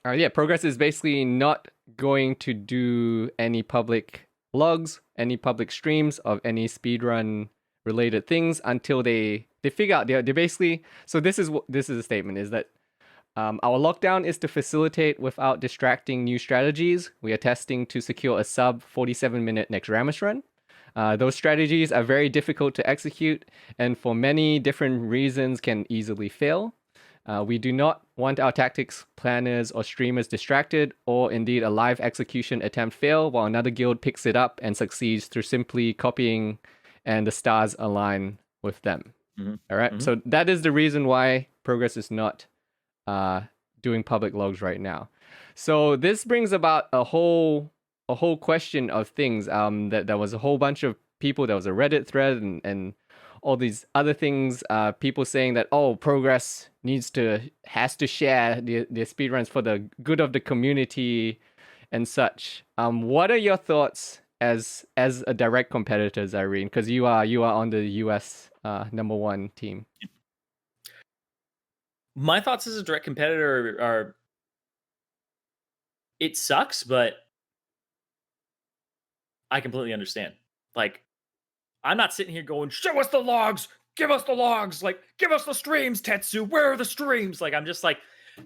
Yeah, Progress is basically not going to do any public logs, any public streams of any speedrun related things until they figure out they basically. So this is a statement is that our lockdown is to facilitate without distracting new strategies. We are testing to secure a sub 47-minute next Ramus run. Those strategies are very difficult to execute and for many different reasons can easily fail. We do not want our tactics planners or streamers distracted or indeed a live execution attempt fail while another guild picks it up and succeeds through simply copying and the stars align with them. Mm-hmm. All right. Mm-hmm. So that is the reason why Progress is not doing public logs right now. So this brings about a whole question of things. That there was a whole bunch of people. There was a Reddit thread and all these other things. People saying that Progress has to share the speedruns for the good of the community and such. What are your thoughts as a direct competitor, Zirene? Because you are on the US #1 team. My thoughts as a direct competitor are it sucks, but I completely understand. Like, I'm not sitting here going, show us the logs, give us the logs, like, give us the streams, Tetsu, where are the streams? Like, I'm just like,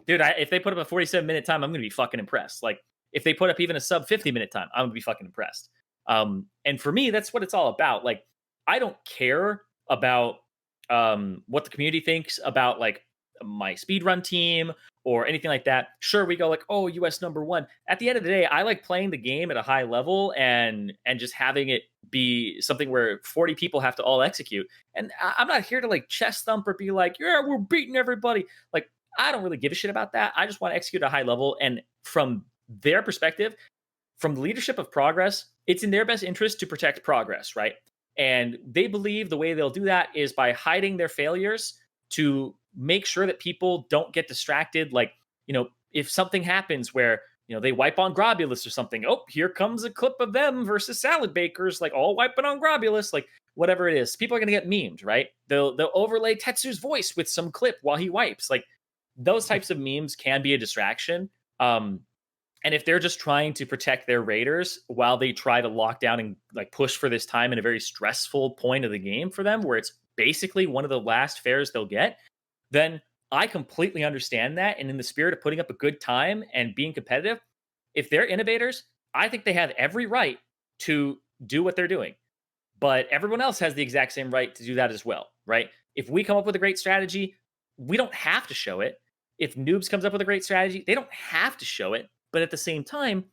dude, if they put up a 47-minute time, I'm going to be fucking impressed. Like, if they put up even a sub 50-minute time, I'm going to be fucking impressed. And for me, that's what it's all about. Like, I don't care about what the community thinks about, like, my speedrun team or anything like that. Sure, we go like, oh, US #1. At the end of the day, I like playing the game at a high level and just having it be something where 40 people have to all execute. And I'm not here to like chest thump or be like, yeah, we're beating everybody. Like, I don't really give a shit about that. I just want to execute at a high level. And from their perspective, from the leadership of Progress, it's in their best interest to protect Progress, right? And they believe the way they'll do that is by hiding their failures to make sure that people don't get distracted. Like, if something happens where, they wipe on Grobulus or something, oh, here comes a clip of them versus Salad Bakers, like all wiping on Grobulus, like whatever it is, people are going to get memed, right? They'll overlay Tetsu's voice with some clip while he wipes. Like, those types of memes can be a distraction. And if they're just trying to protect their raiders while they try to lock down and like push for this time in a very stressful point of the game for them, where it's basically one of the last fairs they'll get, then I completely understand that. And in the spirit of putting up a good time and being competitive, if they're innovators, I think they have every right to do what they're doing. But everyone else has the exact same right to do that as well, right? If we come up with a great strategy, we don't have to show it. If Noobs comes up with a great strategy, they don't have to show it. But at the same time,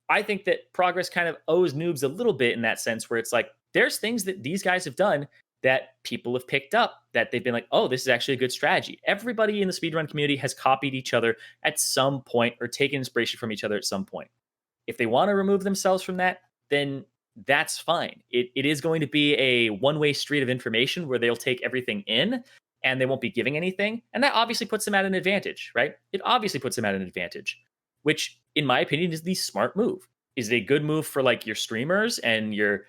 I think that Progress kind of owes Noobs a little bit in that sense where it's like, there's things that these guys have done that people have picked up that they've been like, oh, this is actually a good strategy. Everybody in the speedrun community has copied each other at some point or taken inspiration from each other at some point. If they want to remove themselves from that, then that's fine. It is going to be a one-way street of information where they'll take everything in and they won't be giving anything. And that obviously puts them at an advantage, right? It obviously puts them at an advantage, which in my opinion is the smart move. Is it a good move for like your streamers and your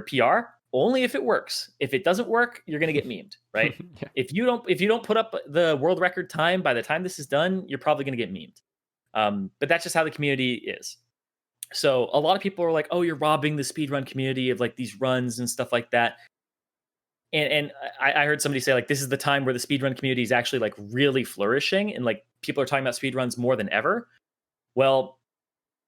PR? Only if it works. If it doesn't work, you're going to get memed, right? Yeah. If you don't put up the world record time by the time this is done, you're probably going to get memed. But that's just how the community is. So a lot of people are like, oh, you're robbing the speedrun community of like these runs and stuff like that. And I heard somebody say like, this is the time where the speedrun community is actually like really flourishing and like people are talking about speedruns more than ever. Well,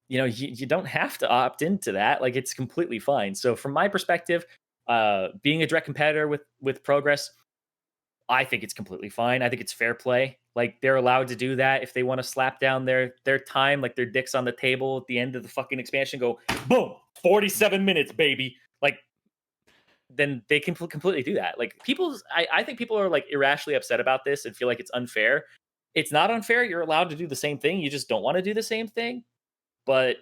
you don't have to opt into that. Like, it's completely fine. So from my perspective, being a direct competitor with Progress, I think it's completely fine. I think it's fair play. Like, they're allowed to do that if they want to slap down their time, like their dicks on the table at the end of the fucking expansion, go boom, 47 minutes, baby. Like, then they can completely do that. Like, I think people are like irrationally upset about this and feel like it's unfair. It's not unfair. You're allowed to do the same thing. You just don't want to do the same thing. But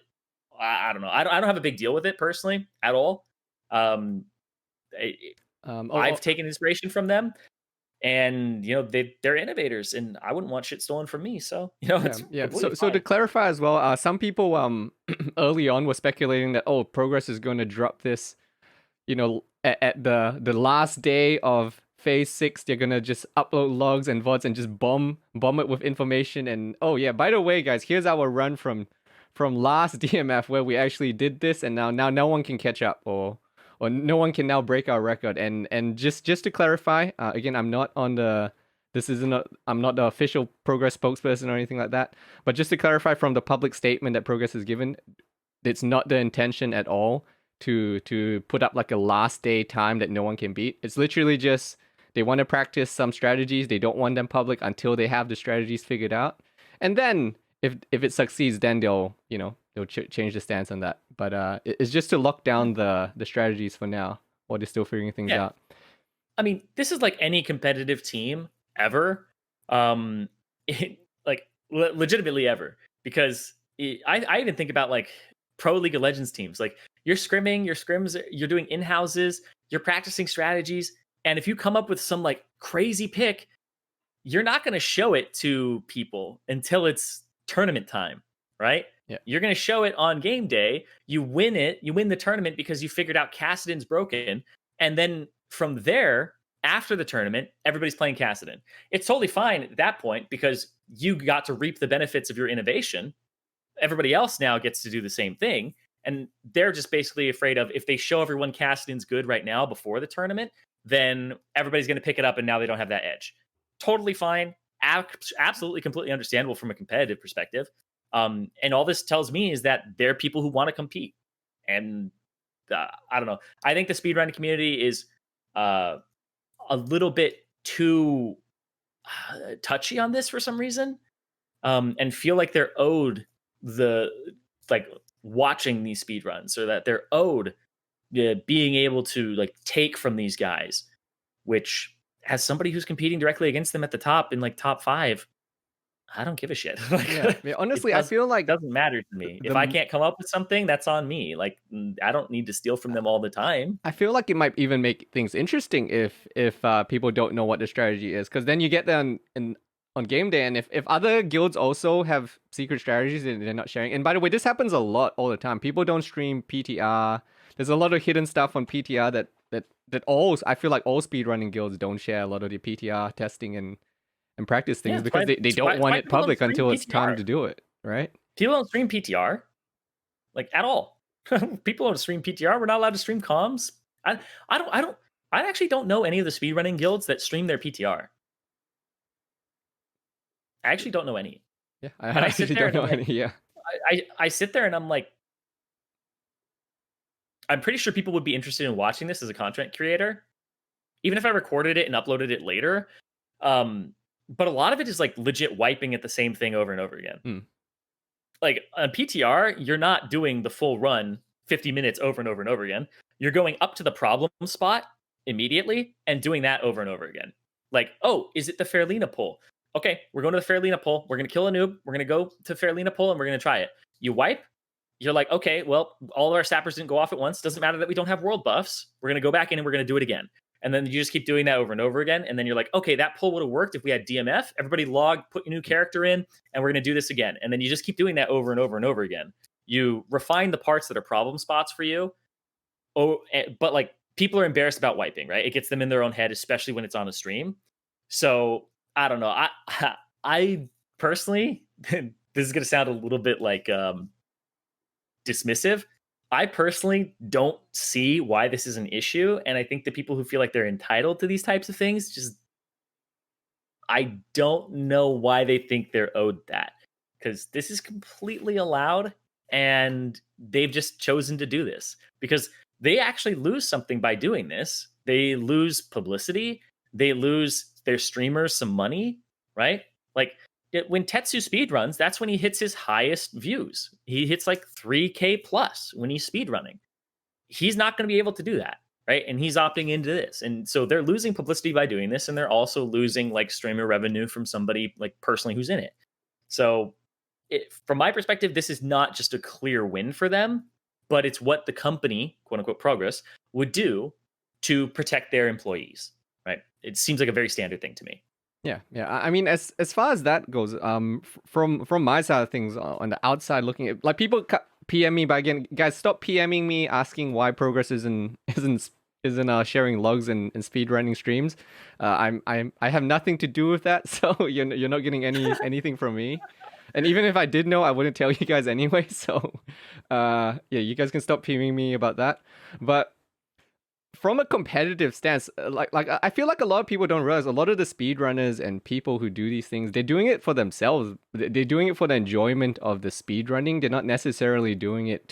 I don't know. I don't have a big deal with it personally at all. I've taken inspiration from them, and they're innovators, and I wouldn't want shit stolen from me. So it's So to clarify as well, some people early on were speculating that Progress is going to drop this, at the last day of phase 6 they're gonna just upload logs and VODs and just bomb it with information. And oh yeah, by the way guys, here's our run from last DMF where we actually did this, and now no one can catch up, or no one can now break our record. And just to clarify, again, I'm not the official Progress spokesperson or anything like that, but just to clarify from the public statement that Progress has given, it's not the intention at all to put up like a last day time that no one can beat. It's literally just they want to practice some strategies. They don't want them public until they have the strategies figured out, and then if it succeeds, then they'll change the stance on that. But it's just to lock down the strategies for now, while they're still figuring things out. I mean, this is like any competitive team ever, legitimately ever, because I even think about like pro League of Legends teams. Like you're scrimming, your scrims, you're doing in-houses, you're practicing strategies, and if you come up with some like crazy pick, you're not going to show it to people until it's tournament time, right? Yeah. You're going to show it on game day. You win the tournament because you figured out Kassadin's broken, and then from there, after the tournament, everybody's playing Kassadin. It's totally fine at that point because you got to reap the benefits of your innovation. Everybody else now gets to do the same thing, and they're just basically afraid of if they show everyone Kassadin's good right now before the tournament, then everybody's going to pick it up, and now they don't have that edge. Totally fine. Absolutely, completely understandable from a competitive perspective. And all this tells me is that there are people who want to compete. And I don't know. I think the speedrunning community is a little bit too touchy on this for some reason, and feel like they're owed watching these speedruns, or that they're owed being able to like take from these guys, which as somebody who's competing directly against them at the top in like top 5, I don't give a shit. Honestly, I feel like it doesn't matter to me. If I can't come up with something, that's on me. Like I don't need to steal from them all the time. I feel like it might even make things interesting if people don't know what the strategy is, because then you get them on game day, and if other guilds also have secret strategies and they're not sharing. And by the way, this happens a lot all the time. People don't stream PTR. There's a lot of hidden stuff on PTR that I feel like all speedrunning guilds don't share a lot of the PTR testing and practice things, because they don't want it public until it's time to do it, right? People don't stream PTR, like at all. People don't stream PTR. We're not allowed to stream comms. I actually don't know any of the speedrunning guilds that stream their PTR. I actually don't know any. Yeah, I actually don't know any. Yeah, I sit there and I'm like, I'm pretty sure people would be interested in watching this as a content creator, even if I recorded it and uploaded it later. But a lot of it is like legit wiping at the same thing over and over again. Like on PTR, you're not doing the full run 50 minutes over and over and over again. You're going up to the problem spot immediately and doing that over and over again. Like, oh, is it the Fairlena pull? Okay, we're going to the Fairlena pull. We're going to kill a noob. We're going to go to Fairlena pull and we're going to try it. You wipe. You're like, okay, well, all of our sappers didn't go off at once. Doesn't matter that we don't have world buffs. We're going to go back in and we're going to do it again. And then you just keep doing that over and over again. And then you're like, okay, that pull would have worked if we had DMF. Everybody log, put your new character in, and we're going to do this again. And then you just keep doing that over and over and over again. You refine the parts that are problem spots for you. Oh, but like people are embarrassed about wiping, right? It gets them in their own head, especially when it's on a stream. So I don't know. I personally, this is going to sound a little bit like dismissive. I personally don't see why this is an issue. And I think the people who feel like they're entitled to these types of things, just, I don't know why they think they're owed that. Because this is completely allowed and they've just chosen to do this. Because they actually lose something by doing this. They lose publicity. They lose their streamers some money, right? Like, when Tetsu speedruns, that's when he hits his highest views. He hits like 3K plus when he's speedrunning. He's not going to be able to do that, right? And he's opting into this. And so they're losing publicity by doing this, and they're also losing like streamer revenue from somebody like personally who's in it. So from my perspective, this is not just a clear win for them, but it's what the company, quote unquote, Progress, would do to protect their employees, right? It seems like a very standard thing to me. Yeah. I mean, as far as that goes, from my side of things, on the outside looking at, like, people PM me, but again, guys, stop PMing me asking why Progress isn't isn't sharing logs and speedrunning streams. I have nothing to do with that, so you're not getting anything from me. And even if I did know, I wouldn't tell you guys anyway. So, yeah, you guys can stop PMing me about that. But from a competitive stance, like I feel like a lot of people don't realize a lot of the speedrunners and people who do these things, they're doing it for themselves. They're doing it for the enjoyment of the speedrunning. They're not necessarily doing it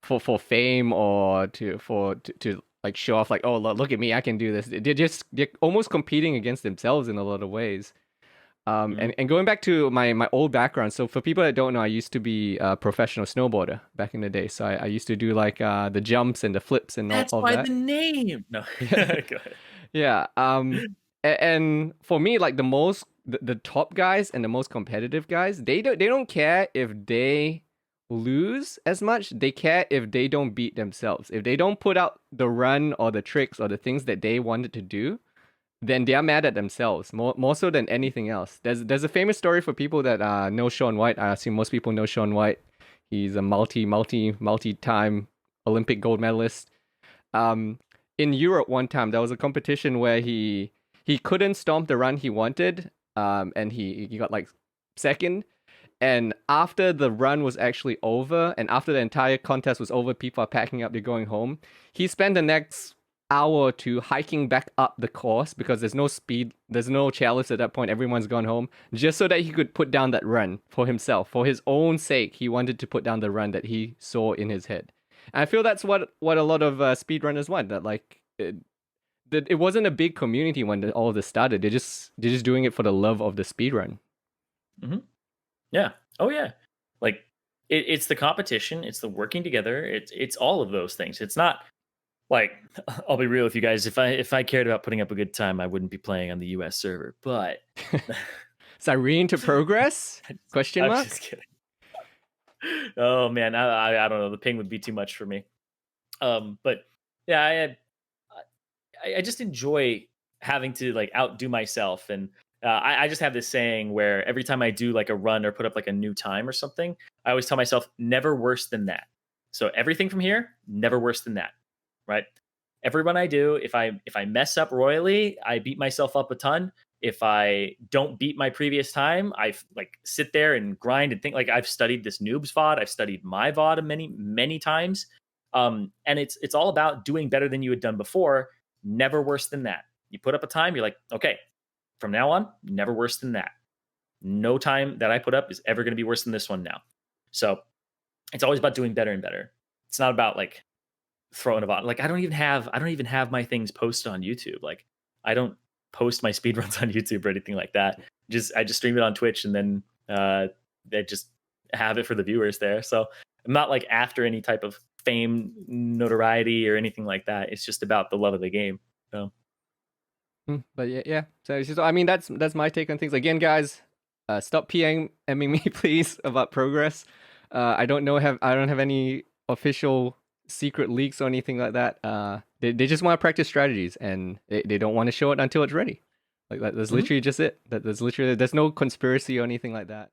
for fame or to like show off like, oh, look at me, I can do this. They're almost competing against themselves in a lot of ways. And going back to my old background, so for people that don't know, I used to be a professional snowboarder back in the day. So I used to do like the jumps and the flips and That's all why that. the name. No, go ahead. Yeah. And for me, like the top guys and the most competitive guys, they don't care if they lose as much. They care if they don't beat themselves. If they don't put out the run or the tricks or the things that they wanted to do, then they are mad at themselves more so than anything else. There's a famous story for people that know Shaun White. I assume most people know Shaun White. He's a multi-time Olympic gold medalist. In Europe one time there was a competition where he couldn't stomp the run he wanted, and he got like second. And after the run was actually over, and after the entire contest was over, people are packing up, they're going home. He spent the next hour or two hiking back up the course because there's no speed, there's no chairlifts at that point, everyone's gone home, just so that he could put down that run for himself. For his own sake, he wanted to put down the run that he saw in his head. And I feel that's what a lot of speedrunners want, that like it wasn't a big community when all of this started. They're just doing it for the love of the speedrun. Mm-hmm. Yeah. Oh yeah. Like it's the competition, it's the working together, it's all of those things. It's not like, I'll be real with you guys. If I cared about putting up a good time, I wouldn't be playing on the US server. But Zirene to progress? Question mark? I'm just kidding. Oh man, I don't know. The ping would be too much for me. But yeah, I just enjoy having to like outdo myself, and I just have this saying where every time I do like a run or put up like a new time or something, I always tell myself never worse than that. So everything from here, never worse than that. Right? Every run I do, if I mess up royally, I beat myself up a ton. If I don't beat my previous time, I like sit there and grind and think like I've studied this noob's VOD, I've studied my VOD many times. And it's all about doing better than you had done before, never worse than that. You put up a time, you're like, okay, from now on, never worse than that. No time that I put up is ever going to be worse than this one now. So it's always about doing better and better. It's not about like throwing a VOD. Like I don't even have my things posted on YouTube. Like I don't post my speedruns on YouTube or anything like that. I just stream it on Twitch, and then I just have it for the viewers there. So I'm not like after any type of fame, notoriety, or anything like that. It's just about the love of the game. So but yeah. So it's just, I mean, that's my take on things. Again, guys, stop PMing me, please, about progress. I don't have any official secret leaks or anything like that. They just want to practice strategies, and they don't want to show it until it's ready. Like that's literally just it. There's no conspiracy or anything like that.